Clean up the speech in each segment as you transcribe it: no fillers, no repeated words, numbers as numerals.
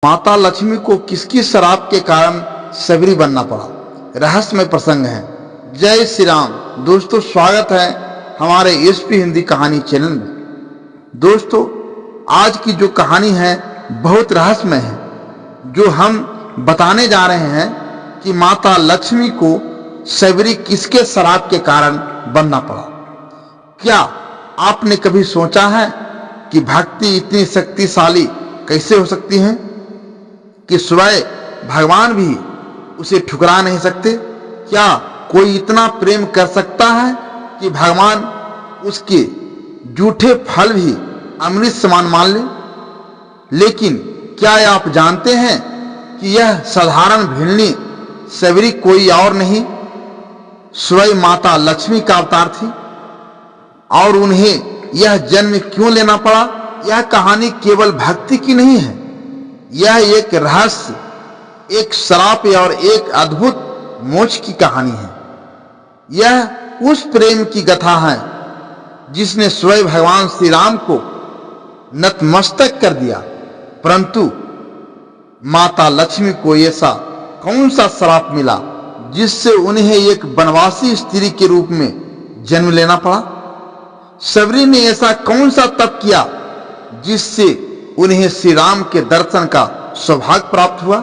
माता लक्ष्मी को किसकी श्राप के कारण सबरी बनना पड़ा, रहस्यमय प्रसंग है। जय श्री राम। दोस्तों, स्वागत है हमारे एसपी हिंदी कहानी चैनल में। दोस्तों, आज की जो कहानी है बहुत रहस्यमय है, जो हम बताने जा रहे हैं कि माता लक्ष्मी को सबरी किसके श्राप के कारण बनना पड़ा। क्या आपने कभी सोचा है कि भक्ति इतनी शक्तिशाली कैसे हो सकती है कि स्वयं भगवान भी उसे ठुकरा नहीं सकते? क्या कोई इतना प्रेम कर सकता है कि भगवान उसके झूठे फल भी अमृत समान मान ले? लेकिन क्या आप जानते हैं कि यह साधारण भिलनी सबरी कोई और नहीं, स्वयं माता लक्ष्मी का अवतार थी। और उन्हें यह जन्म क्यों लेना पड़ा? यह कहानी केवल भक्ति की नहीं है, यह एक रहस्य, एक श्राप और एक अद्भुत मोक्ष की कहानी है। यह उस प्रेम की गाथा है जिसने स्वयं भगवान श्री राम को नतमस्तक कर दिया। परंतु माता लक्ष्मी को ऐसा कौन सा श्राप मिला जिससे उन्हें एक वनवासी स्त्री के रूप में जन्म लेना पड़ा? सबरी ने ऐसा कौन सा तप किया जिससे उन्हें श्री राम के दर्शन का सौभाग्य प्राप्त हुआ?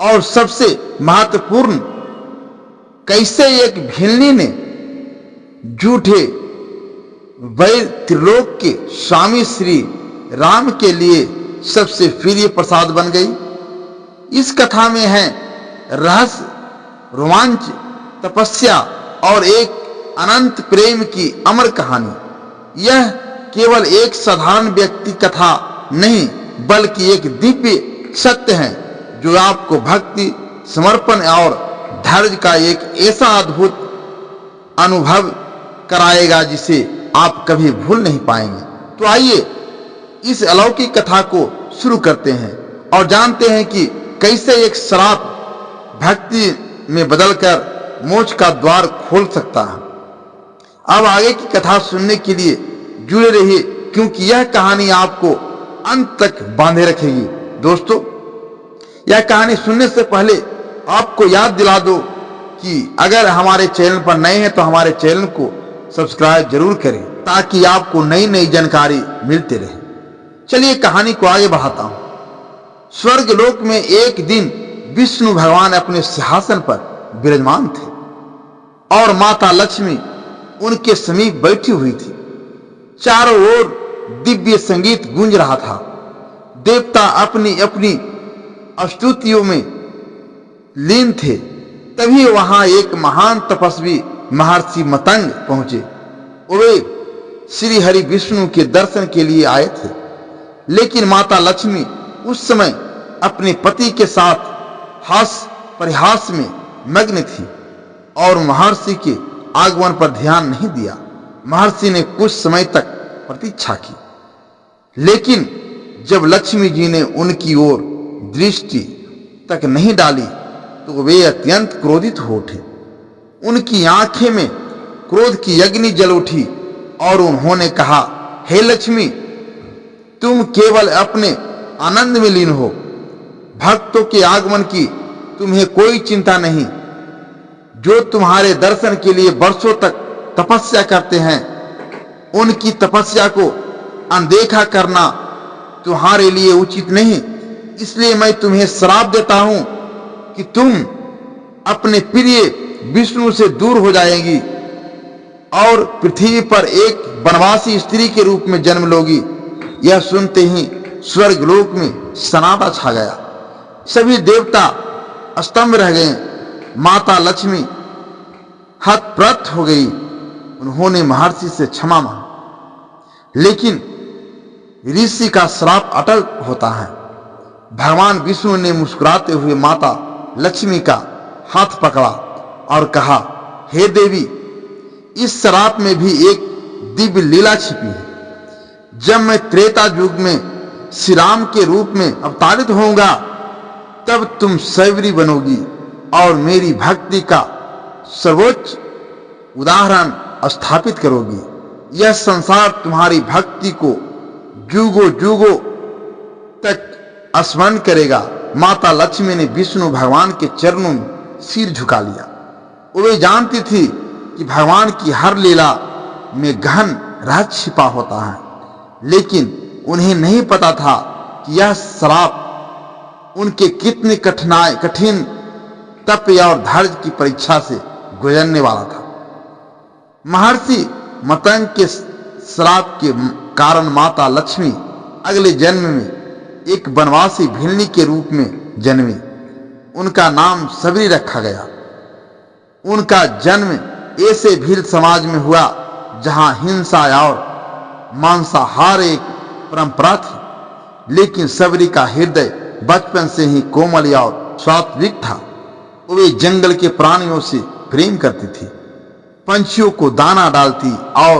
और सबसे महत्वपूर्ण, कैसे एक भिलनी ने झूठे वैर त्रिलोक के स्वामी श्री राम के लिए सबसे प्रिय प्रसाद बन गई? इस कथा में है रहस्य, रोमांच, तपस्या और एक अनंत प्रेम की अमर कहानी। यह केवल एक साधारण व्यक्ति कथा नहीं, बल्कि एक दिव्य सत्य है जो आपको भक्ति, समर्पण और धैर्य का एक ऐसा अद्भुत अनुभव कराएगा जिसे आप कभी भूल नहीं पाएंगे। तो आइए इस अलौकिक कथा को शुरू करते हैं और जानते हैं कि कैसे एक श्राप भक्ति में बदलकर मोक्ष का द्वार खोल सकता है। अब आगे की कथा सुनने के लिए जुड़े रहिए, क्योंकि यह कहानी आपको अंत तक बांधे रखेगी। दोस्तों, यह कहानी सुनने से पहले आपको याद दिला दो कि अगर हमारे चैनल पर नए हैं तो हमारे चैनल को सब्सक्राइब जरूर करें ताकि आपको नई नई जानकारी मिलती रहे। चलिए कहानी को आगे बढ़ाता हूं। स्वर्ग लोक में एक दिन विष्णु भगवान अपने सिंहासन पर विराजमान थे और माता लक्ष्मी उनके समीप बैठी हुई थी। चारों ओर दिव्य संगीत गूंज रहा था। देवता अपनी अपनी स्तुतियों में लीन थे। तभी वहां एक महान तपस्वी महर्षि मतंग पहुंचे। वे श्री हरि विष्णु के दर्शन के लिए आए थे, लेकिन माता लक्ष्मी उस समय अपने पति के साथ हास परिहास में मग्न थी और महर्षि के आगमन पर ध्यान नहीं दिया। महर्षि ने कुछ समय तक प्रतीक्षा की, लेकिन जब लक्ष्मी जी ने उनकी ओर दृष्टि तक नहीं डाली तो वे अत्यंत क्रोधित हो उठे। उनकी आंखें में क्रोध की अग्नि जल उठी और उन्होंने कहा, हे लक्ष्मी, तुम केवल अपने आनंद में लीन हो। भक्तों के आगमन की तुम्हें कोई चिंता नहीं। जो तुम्हारे दर्शन के लिए वर्षों तक तपस्या करते हैं, उनकी तपस्या को अनदेखा करना तुम्हारे लिए उचित नहीं। इसलिए मैं तुम्हें श्राप देता हूं कि तुम अपने प्रिय विष्णु से दूर हो जाएगी और पृथ्वी पर एक वनवासी स्त्री के रूप में जन्म लोगी। यह सुनते ही स्वर्ग लोक में सन्नाटा छा गया। सभी देवता स्तंभ रह गए। माता लक्ष्मी हतप्रभ हो गई। उन्होंने महर्षि से क्षमा मांगी, लेकिन ऋषि का श्राप अटल होता है। भगवान विष्णु ने मुस्कुराते हुए माता लक्ष्मी का हाथ पकड़ा और कहा, हे देवी, इस श्राप में भी एक दिव्य लीला छिपी है। जब मैं त्रेता युग में श्री राम के रूप में अवतारित होऊंगा, तब तुम सबरी बनोगी और मेरी भक्ति का सर्वोच्च उदाहरण स्थापित करोगी। यह संसार तुम्हारी भक्ति को जुगों जुगों तक स्मरण करेगा। माता लक्ष्मी ने विष्णु भगवान के चरणों में सिर झुका लिया। वे जानती थी कि भगवान की हर लीला में गहन रहस्य छिपा होता है, लेकिन उन्हें नहीं पता था कि यह श्राप उनके कितने कठिन तप और धैर्य की परीक्षा से गुजरने वाला था। महर्षि मतंग के श्राप के कारण माता लक्ष्मी अगले जन्म में एक वनवासी भिल्ली के रूप में जन्मी। उनका नाम सबरी रखा गया। उनका जन्म ऐसे भील समाज में हुआ जहां हिंसा और मांसाहार एक परंपरा थी, लेकिन सबरी का हृदय बचपन से ही कोमल और सात्विक था। वे जंगल के प्राणियों से प्रेम करती थी, पंछियों को दाना डालती और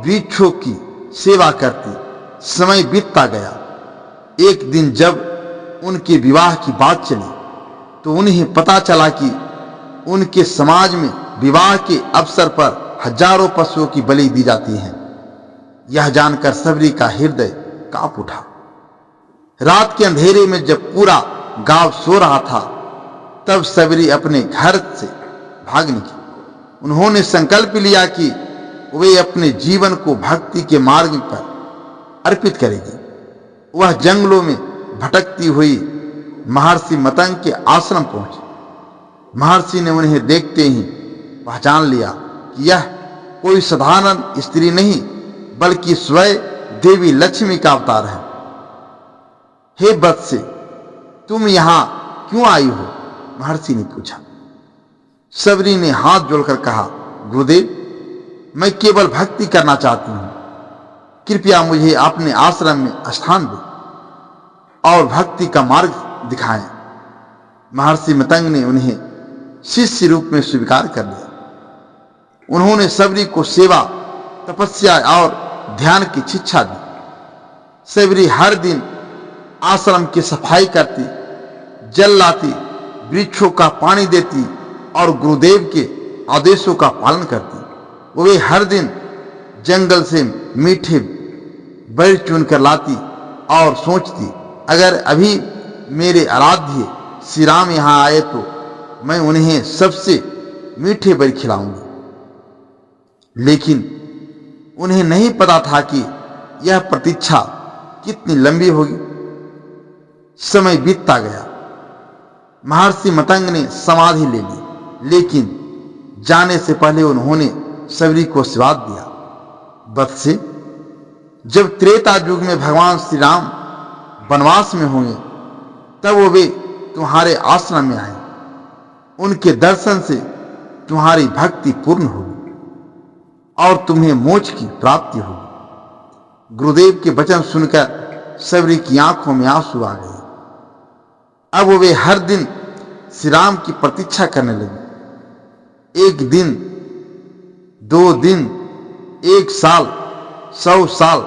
वृक्षों की सेवा करती। समय बीतता गया। एक दिन जब उनके विवाह की बात चली तो उन्हें पता चला कि उनके समाज में विवाह के अवसर पर हजारों पशुओं की बलि दी जाती है। यह जानकर सबरी का हृदय कांप उठा। रात के अंधेरे में जब पूरा गांव सो रहा था, तब सबरी अपने घर से भाग निकली। उन्होंने संकल्प लिया कि वे अपने जीवन को भक्ति के मार्ग पर अर्पित करेगी। वह जंगलों में भटकती हुई महर्षि मतंग के आश्रम पहुंची। महर्षि ने उन्हें देखते ही पहचान लिया कि यह कोई साधारण स्त्री नहीं, बल्कि स्वयं देवी लक्ष्मी का अवतार है। हे वत्स, तुम यहां क्यों आई हो? महर्षि ने पूछा। सबरी ने हाथ जोड़कर कहा, गुरुदेव, मैं केवल भक्ति करना चाहती हूं। कृपया मुझे अपने आश्रम में स्थान दें और भक्ति का मार्ग दिखाएं। महर्षि मतंग ने उन्हें शिष्य रूप में स्वीकार कर लिया। उन्होंने सबरी को सेवा, तपस्या और ध्यान की शिक्षा दी। सबरी हर दिन आश्रम की सफाई करती, जल लाती, वृक्षों का पानी देती और गुरुदेव के आदेशों का पालन करती। वे हर दिन जंगल से मीठे बेर चुन कर लाती और सोचती, अगर अभी मेरे आराध्य श्री राम यहाँ आए तो मैं उन्हें सबसे मीठे बेर खिलाऊंगी। लेकिन उन्हें नहीं पता था कि यह प्रतीक्षा कितनी लंबी होगी। समय बीतता गया। महर्षि मतंग ने समाधि ले ली, लेकिन जाने से पहले उन्होंने सबरी को आशीर्वाद दिया। वत्स, जब त्रेता युग में भगवान श्री राम वनवास में होंगे, तब वे तुम्हारे आश्रम में आए। उनके दर्शन से तुम्हारी भक्ति पूर्ण होगी और तुम्हें मोक्ष की प्राप्ति होगी। गुरुदेव के वचन सुनकर सबरी की आंखों में आंसू आ गए। अब वे हर दिन श्री राम की प्रतीक्षा करने लगे। एक दिन, 2 दिन, 1 साल, 100 साल,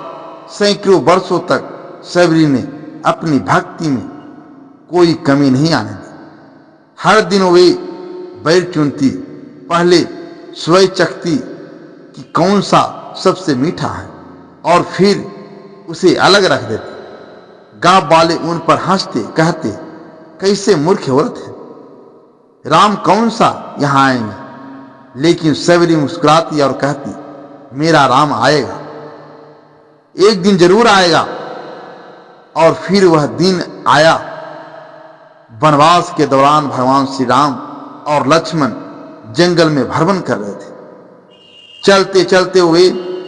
सैकड़ों वर्षों तक सबरी ने अपनी भक्ति में कोई कमी नहीं आने दी। हर दिन वे बैर चुनती, पहले स्वयं चखती कि कौन सा सबसे मीठा है और फिर उसे अलग रख देती। गांव वाले उन पर हंसते, कहते, कैसे मूर्ख औरत है, राम कौन सा यहां आएंगे? लेकिन सबरी मुस्कुराती और कहती, मेरा राम आएगा, एक दिन जरूर आएगा। और फिर वह दिन आया। वनवास के दौरान भगवान श्री राम और लक्ष्मण जंगल में भ्रमण कर रहे थे। चलते चलते वे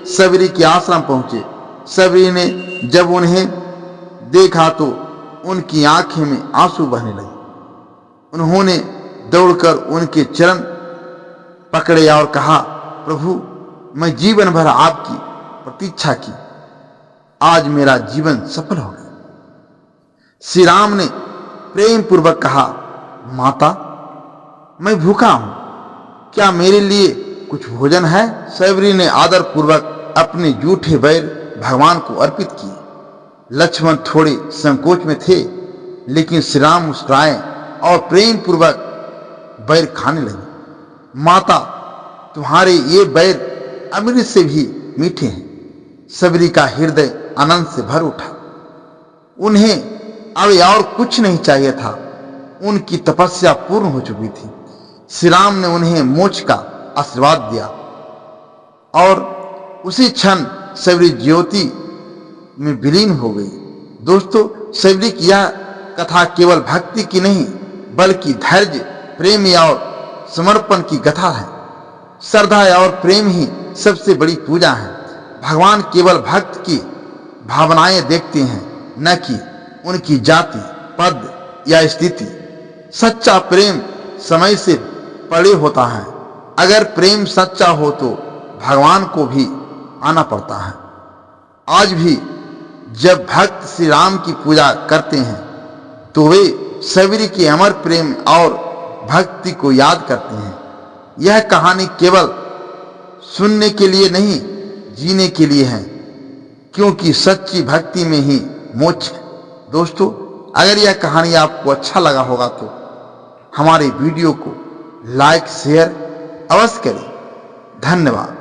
सबरी के आश्रम पहुंचे। सबरी ने जब उन्हें देखा तो उनकी आंखें में आंसू बहने लगे। उन्होंने दौड़कर उनके चरण पकड़े और कहा, प्रभु, मैं जीवन भर आपकी प्रतीक्षा की, आज मेरा जीवन सफल हो गया। श्री राम ने प्रेम पूर्वक कहा, माता, मैं भूखा हूं, क्या मेरे लिए कुछ भोजन है? सबरी ने आदर पूर्वक अपने जूठे बैर भगवान को अर्पित किए। लक्ष्मण थोड़े संकोच में थे, लेकिन श्री राम मुस्कुराए और प्रेम पूर्वक बैर खाने लगे। माता, तुम्हारे ये बैर अमृत से भी मीठे हैं। सबरी का हृदय आनंद से भर उठा। उन्हें अब और कुछ नहीं चाहिए था। उनकी तपस्या पूर्ण हो चुकी थी। श्री राम ने उन्हें मोक्ष का आशीर्वाद दिया और उसी क्षण शबरी ज्योति में विलीन हो गई। दोस्तों, शबरी की यह कथा केवल भक्ति की नहीं बल्कि धैर्य, प्रेम और समर्पण की कथा है। श्रद्धा और प्रेम ही सबसे बड़ी पूजा है। भगवान केवल भक्त की भावनाएं देखते हैं, न कि उनकी जाति, पद या स्थिति। सच्चा प्रेम समय से परे होता है। अगर प्रेम सच्चा हो तो भगवान को भी आना पड़ता है। आज भी जब भक्त श्री राम की पूजा करते हैं तो वे शबरी के अमर प्रेम और भक्ति को याद करते हैं। यह कहानी केवल सुनने के लिए नहीं, जीने के लिए है, क्योंकि सच्ची भक्ति में ही मोक्ष है। दोस्तों, अगर यह कहानी आपको अच्छा लगा होगा तो हमारे वीडियो को लाइक शेयर अवश्य करें। धन्यवाद।